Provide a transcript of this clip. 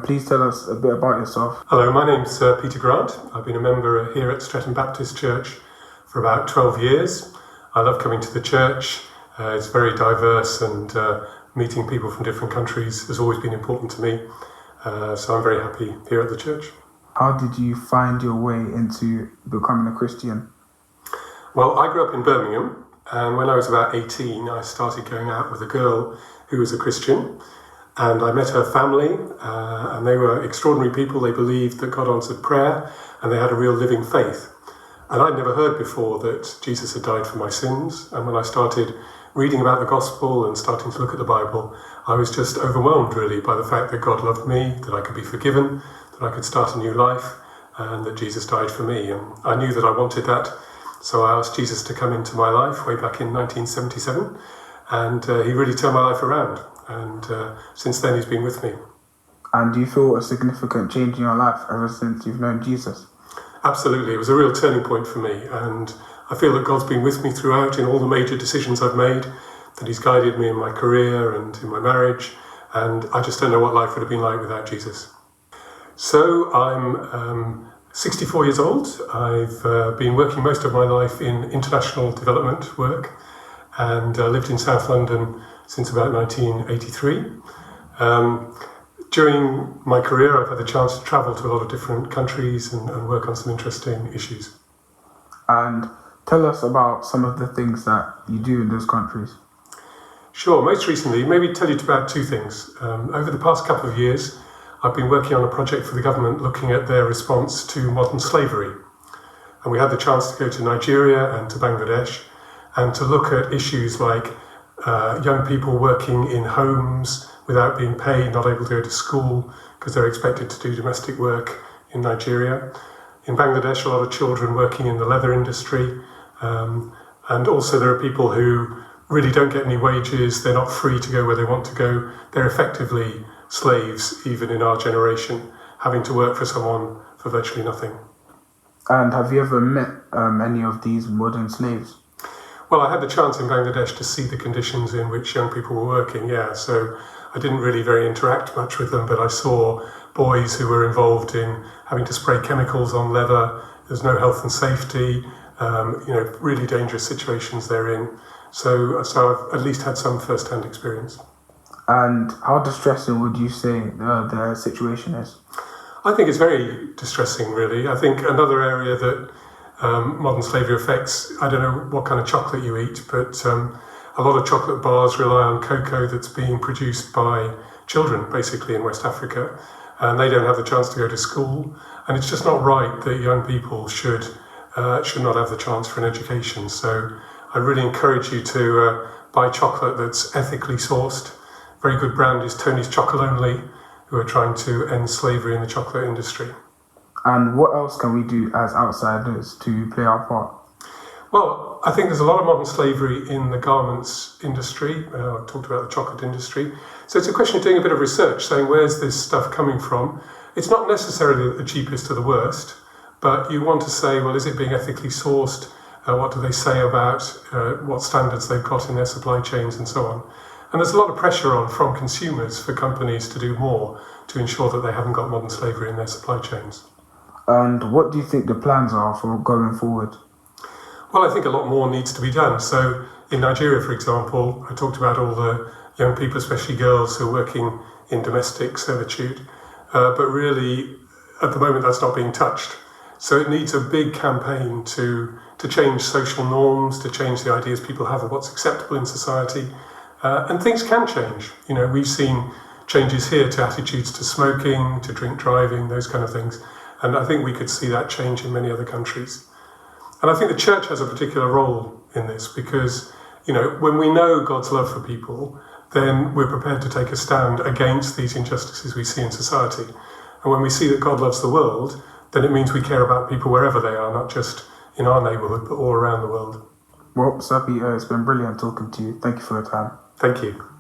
please tell us a bit about yourself. Hello, my name's Peter Grant. I've been a member here at Streatham Baptist Church for about 12 years. I love coming to the church. It's very diverse, and meeting people from different countries has always been important to me. So I'm very happy here at the church. How did you find your way into becoming a Christian? Well, I grew up in Birmingham, and when I was about 18, I started going out with a girl who was a Christian, and I met her family, and they were extraordinary people. They believed that God answered prayer, and they had a real living faith. And I'd never heard before that Jesus had died for my sins, and when I started reading about the gospel and starting to look at the Bible, I was just overwhelmed really by the fact that God loved me, that I could be forgiven, that I could start a new life, and that Jesus died for me. And I knew that I wanted that, so I asked Jesus to come into my life way back in 1977, and he really turned my life around, and since then he's been with me. And do you feel a significant change in your life ever since you've known Jesus? Absolutely, it was a real turning point for me, and I feel that God's been with me throughout in all the major decisions I've made, that he's guided me in my career and in my marriage, and I just don't know what life would have been like without Jesus. So I'm 64 years old. I've been working most of my life in international development work, and lived in South London since about 1983. During my career, I've had the chance to travel to a lot of different countries and work on some interesting issues. And tell us about some of the things that you do in those countries. Sure, most recently, maybe tell you about two things. Over the past couple of years, I've been working on a project for the government looking at their response to modern slavery. And we had the chance to go to Nigeria and to Bangladesh and to look at issues like young people working in homes without being paid, not able to go to school because they're expected to do domestic work in Nigeria. In Bangladesh, a lot of children working in the leather industry. And also there are people who really don't get any wages, they're not free to go where they want to go. They're effectively slaves, even in our generation, having to work for someone for virtually nothing. And have you ever met any of these modern slaves? Well, I had the chance in Bangladesh to see the conditions in which young people were working, so I didn't really interact much with them, but I saw boys who were involved in having to spray chemicals on leather. There's no health and safety, really dangerous situations they're in. So I've at least had some first-hand experience. And how distressing would you say the situation is? I think it's very distressing, really. I think another area that modern slavery affects, I don't know what kind of chocolate you eat, but a lot of chocolate bars rely on cocoa that's being produced by children, basically, in West Africa, and they don't have the chance to go to school. And it's just not right that young people should not have the chance for an education. So I really encourage you to buy chocolate that's ethically sourced. A very good brand is Tony's Chocolonely, who are trying to end slavery in the chocolate industry. And what else can we do as outsiders to play our part? Well, I think there's a lot of modern slavery in the garments industry. I've talked about the chocolate industry. So it's a question of doing a bit of research, saying where's this stuff coming from? It's not necessarily the cheapest or the worst, but you want to say, well, is it being ethically sourced? What do they say about what standards they've got in their supply chains and so on? And there's a lot of pressure on from consumers for companies to do more to ensure that they haven't got modern slavery in their supply chains. And what do you think the plans are for going forward? Well, I think a lot more needs to be done. So in Nigeria, for example, I talked about all the young people, especially girls, who are working in domestic servitude. But really, at the moment, that's not being touched. So it needs a big campaign to change social norms, to change the ideas people have of what's acceptable in society. And things can change. We've seen changes here to attitudes to smoking, to drink driving, those kind of things. And I think we could see that change in many other countries. And I think the church has a particular role in this because, when we know God's love for people, then we're prepared to take a stand against these injustices we see in society. And when we see that God loves the world, then it means we care about people wherever they are, not just in our neighbourhood, but all around the world. Well, Sir Peter, it's been brilliant talking to you. Thank you for your time. Thank you.